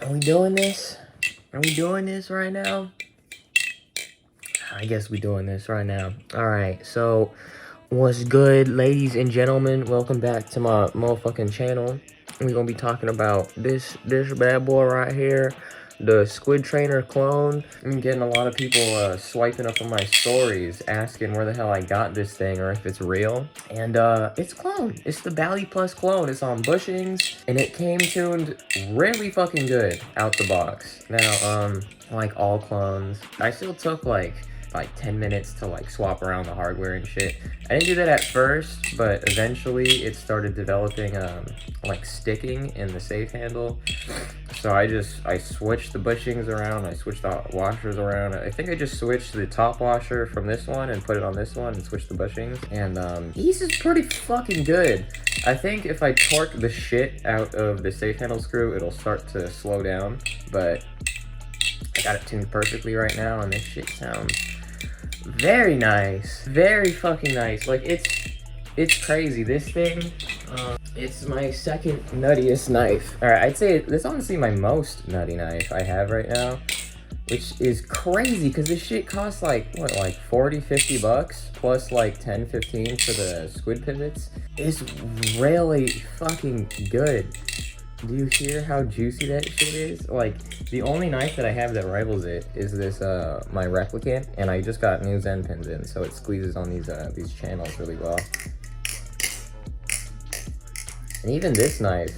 Are we doing this? Are we doing this right now? I guess we doing this right now. Alright, so what's good, ladies and gentlemen? Welcome back to my motherfucking channel. We're gonna be talking about this bad boy right here, the Squidtrainer clone. I'm getting a lot of people swiping up on my stories asking where the hell I got this thing or if it's real. And it's clone. It's the Baliplus clone. It's on bushings and it came tuned really fucking good out the box. Now, like all clones, I still took like 10 minutes to like swap around the hardware and shit. I didn't do that at first, but eventually it started developing like sticking in the safe handle. So I switched the bushings around, I switched the washers around. I think I just switched the top washer from this one and put it on this one and switched the bushings. And these is pretty fucking good. I think if I torque the shit out of the safe handle screw, it'll start to slow down, but I got it tuned perfectly right now and this shit sounds very nice. Very fucking nice. Like, it's crazy. This thing, it's my second nuttiest knife. Alright, I'd say it's honestly my most nutty knife I have right now, which is crazy because this shit costs like, what, like 40, 50 bucks plus like 10, 15 for the squid pivots. It's really fucking good. Do you hear how juicy that shit is? Like, the only knife that I have that rivals it is this, my replicant, and I just got new Zen pins in, so it squeezes on these channels really well. And even this knife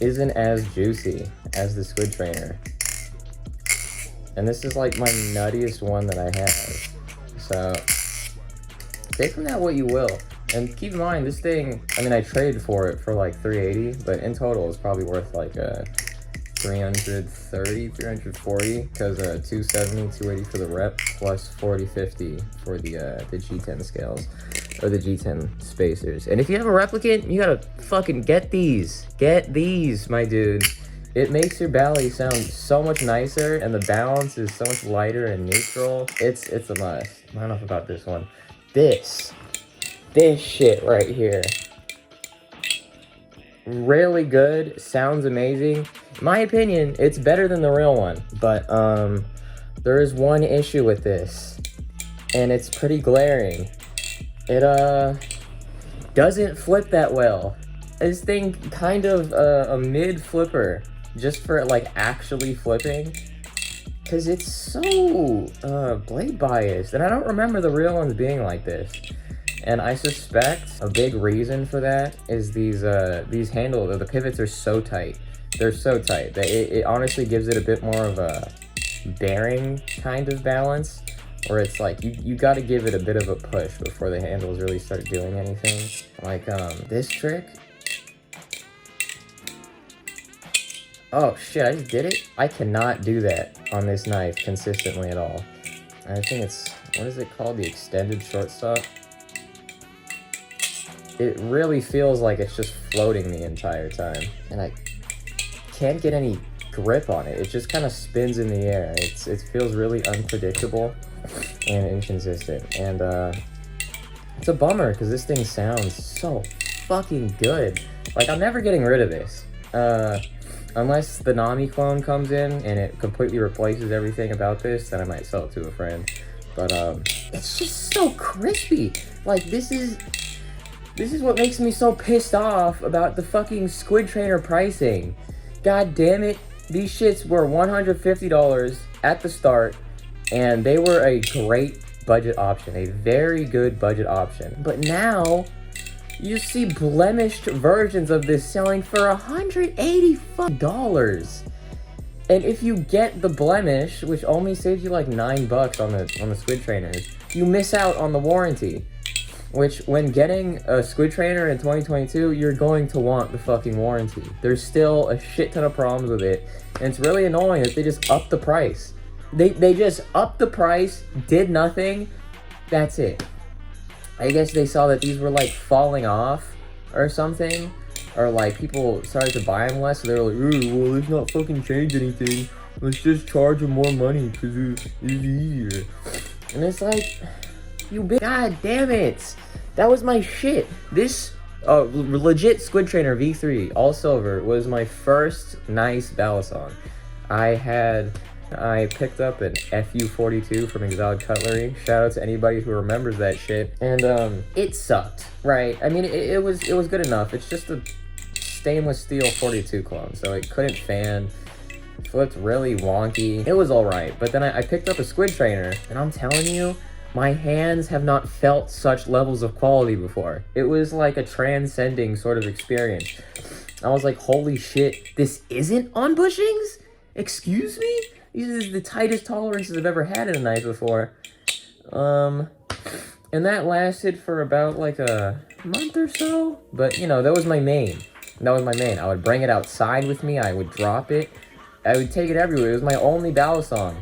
isn't as juicy as the Squidtrainer. And this is like my nuttiest one that I have. So, take from that what you will. And keep in mind, this thing, I mean, I traded for it for like 380, but in total it's probably worth like 330, 340, because 270, 280 for the rep, plus 40, 50 for the G10 scales, or the G10 spacers. And if you have a replicant, you gotta fucking get these. Get these, my dude. It makes your Bali sound so much nicer, and the balance is so much lighter and neutral. It's a must. I don't know about this one. This shit right here, really good, sounds amazing. In my opinion, it's better than the real one, but there is one issue with this, and it's pretty glaring. It doesn't flip that well. This thing kind of a mid flipper, just for like actually flipping, because it's so blade biased, and I don't remember the real ones being like this. And I suspect a big reason for that is these handles, the pivots are so tight. They're so tight that it honestly gives it a bit more of a bearing kind of balance, where it's like you got to give it a bit of a push before the handles really start doing anything. Like this trick. Oh shit, I just did it? I cannot do that on this knife consistently at all. I think it's, what is it called? The extended shortstop. It really feels like it's just floating the entire time, and I can't get any grip on it. It just kind of spins in the air. It feels really unpredictable and inconsistent, and it's a bummer because this thing sounds so fucking good. Like, I'm never getting rid of this, unless the Nami clone comes in and it completely replaces everything about this. Then I might sell it to a friend. But it's just so crispy. Like, this is what makes me so pissed off about the fucking Squidtrainer pricing. God damn it. These shits were $150 at the start, and they were a great budget option, a very good budget option. But now, you see blemished versions of this selling for $180. And if you get the blemish, which only saves you like $9 on the Squidtrainers, you miss out on the warranty. Which, when getting a Squidtrainer in 2022, you're going to want the fucking warranty. There's still a shit ton of problems with it, and it's really annoying that they just upped the price. They just upped the price, did nothing, that's it. I guess they saw that these were like falling off or something, or like people started to buy them less, so they were like, ooh, well, let's not fucking change anything. Let's just charge them more money because it's easier. And it's like, you bitch, god damn it. That was my shit. This Oh, legit Squidtrainer V3, all silver, was my first nice Balisong. I picked up an FU42 from Exotic Cutlery. Shout out to anybody who remembers that shit. And it sucked, right? I mean, it was good enough. It's just a stainless steel 42 clone, so it couldn't fan. Flipped really wonky. It was alright, but then I picked up a Squidtrainer, and I'm telling you, my hands have not felt such levels of quality before. It was like a transcending sort of experience. I was like, holy shit, this isn't on bushings? Excuse me? These are the tightest tolerances I've ever had in a knife before. And that lasted for about like a month or so. But, you know, that was my main. That was my main. I would bring it outside with me. I would drop it. I would take it everywhere. It was my only Balisong.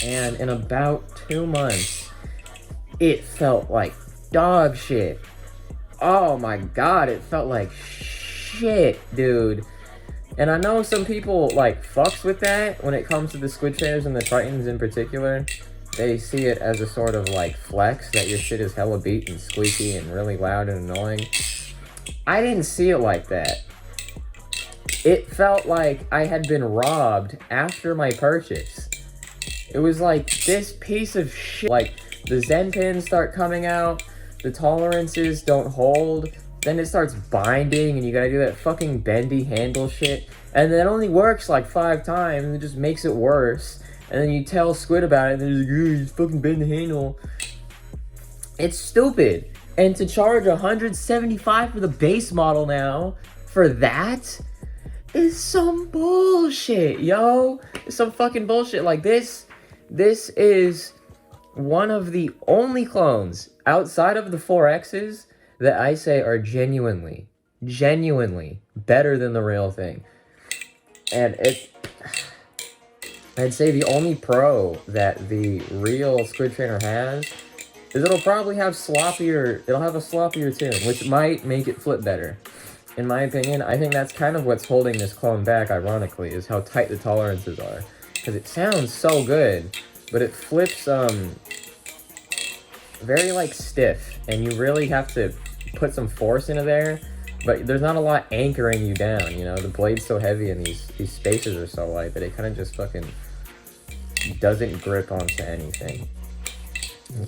And in about 2 months, it felt like dog shit. Oh my god, it felt like shit, dude. And I know some people, like, fucks with that when it comes to the Squidtrainers and the Tritons in particular. They see it as a sort of, like, flex that your shit is hella beat and squeaky and really loud and annoying. I didn't see it like that. It felt like I had been robbed after my purchase. It was like, this piece of shit. Like, the Zen pins start coming out, the tolerances don't hold, then it starts binding, and you gotta do that fucking bendy handle shit, and then it only works like 5 times, and it just makes it worse, and then you tell Squid about it, and they're like, you just fucking bend the handle. It's stupid. And to charge $175 for the base model now, for that, is some bullshit, yo. It's some fucking bullshit. Like, this is one of the only clones outside of the 4Xs that I say are genuinely better than the real thing. And I'd say the only pro that the real Squidtrainer has is it'll probably have a sloppier tune, which might make it flip better. In my opinion, I think that's kind of what's holding this clone back, ironically, is how tight the tolerances are. Because it sounds so good, but it flips very, like, stiff, and you really have to put some force into there, but there's not a lot anchoring you down, you know? The blade's so heavy and these spaces are so light that it kind of just fucking doesn't grip onto anything.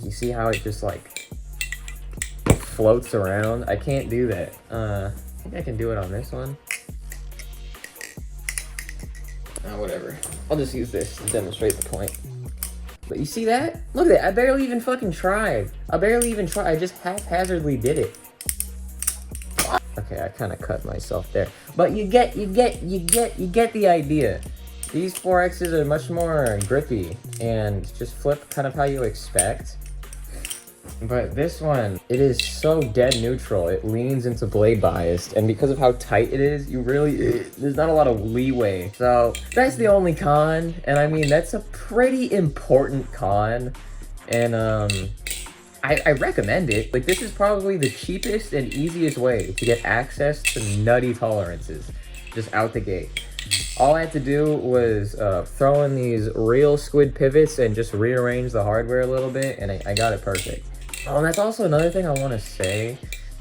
You see how it just, like, floats around? I can't do that. I think I can do it on this one. Whatever. I'll just use this to demonstrate the point. But you see that? Look at that. I barely even fucking tried. I just haphazardly did it. Okay, I kind of cut myself there. But you get the idea. These 4Xs are much more grippy and just flip kind of how you expect. But this one, it is so dead neutral. It leans into blade biased, and because of how tight it is, there's not a lot of leeway. So that's the only con, and I mean, that's a pretty important con. And I recommend it. Like, this is probably the cheapest and easiest way to get access to nutty tolerances, just out the gate. All I had to do was throw in these real squid pivots and just rearrange the hardware a little bit, and I got it perfect. Oh, and that's also another thing I want to say.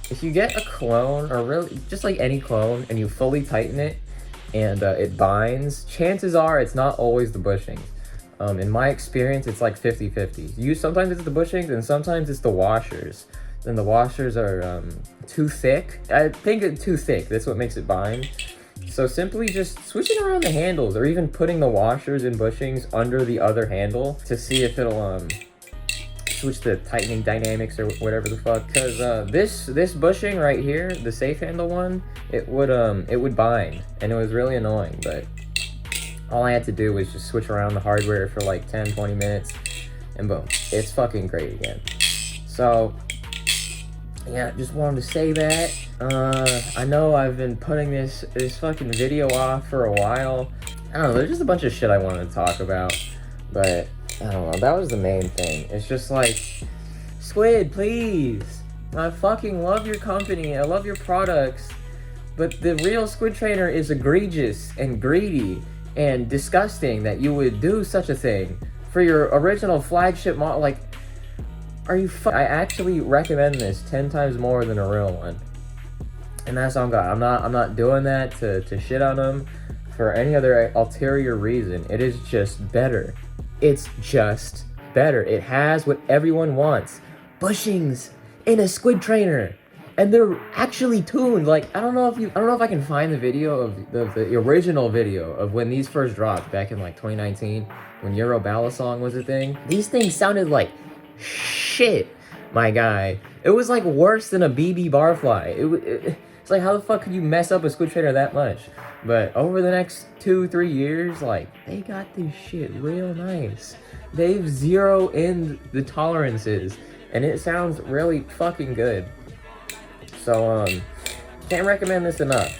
If you get a clone, or really just like any clone, and you fully tighten it, and it binds, chances are it's not always the bushings. In my experience, it's like 50-50. Sometimes it's the bushings, and sometimes it's the washers. And the washers are too thick. I think it's too thick. That's what makes it bind. So simply just switching around the handles, or even putting the washers and bushings under the other handle to see if it'll switch the tightening dynamics or whatever the fuck. Because this bushing right here, the safe handle one, it would bind, and it was really annoying. But all I had to do was just switch around the hardware for like 10-20 minutes, and boom, it's fucking great again. So yeah, just wanted to say that. I know I've been putting this fucking video off for a while. I don't know, there's just a bunch of shit I wanted to talk about, but I don't know, that was the main thing. It's just like, Squid, please. I fucking love your company, I love your products, but the real Squidtrainer is egregious and greedy and disgusting that you would do such a thing for your original flagship model. Like, are you I actually recommend this 10 times more than a real one. and that's on God. I'm not doing that to shit on them for any other ulterior reason. It is just better. It's just better. It has what everyone wants: bushings in a Squidtrainer, and they're actually tuned. Like, I don't know if I can find the video of the original video of when these first dropped back in like 2019, when Euro Balisong was a thing. These things sounded like shit, my guy. It was like worse than a BB barfly. It's like, how the fuck could you mess up a Squidtrainer that much? But over the next 2-3 years, like, they got this shit real nice. They've zeroed in the tolerances, and it sounds really fucking good. So, can't recommend this enough.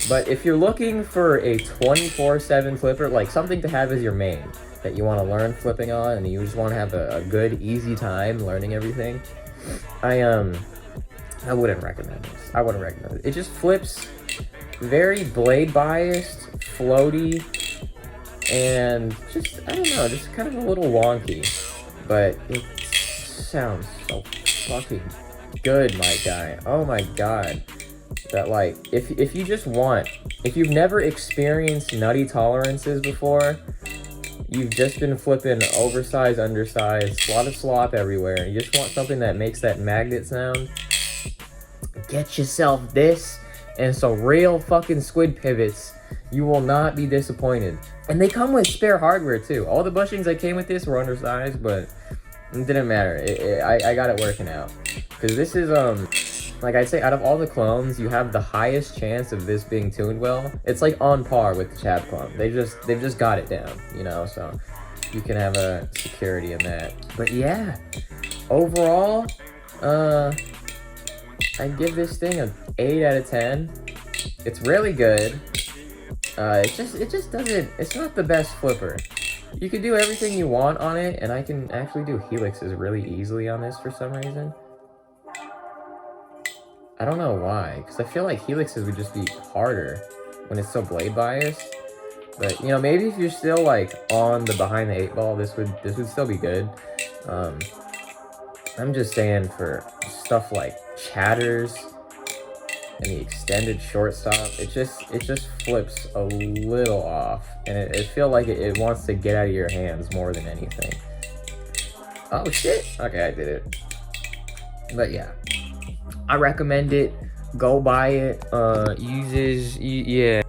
But if you're looking for a 24/7 flipper, like something to have as your main, that you want to learn flipping on, and you just want to have a good, easy time learning everything, I wouldn't recommend this. I wouldn't recommend it. It just flips very blade biased, floaty, and just, I don't know, just kind of a little wonky. But it sounds so fucking good, my guy. Oh my god. That, like, if you just want, if you've never experienced nutty tolerances before, you've just been flipping oversized, undersized, a lot of slop everywhere, and you just want something that makes that magnet sound, get yourself this and some real fucking squid pivots. You will not be disappointed. And they come with spare hardware too. All the bushings that came with this were undersized, but it didn't matter. I got it working out. Because this is, like I'd say, out of all the clones, you have the highest chance of this being tuned well. It's like on par with the Chab clone. They've just got it down, you know, so you can have a security in that. But yeah, overall, I'd give this thing an 8 out of 10. It's really good. It just doesn't, it's not the best flipper. You can do everything you want on it, and I can actually do helixes really easily on this for some reason. I don't know why, because I feel like helixes would just be harder when it's so blade biased. But, you know, maybe if you're still, like, on the behind the 8 ball, this would still be good. I'm just saying, for stuff like chatters and the extended shortstop, it just flips a little off, and it feels like it wants to get out of your hands more than anything. Oh shit! Okay, I did it. But yeah, I recommend it. Go buy it. Yeah.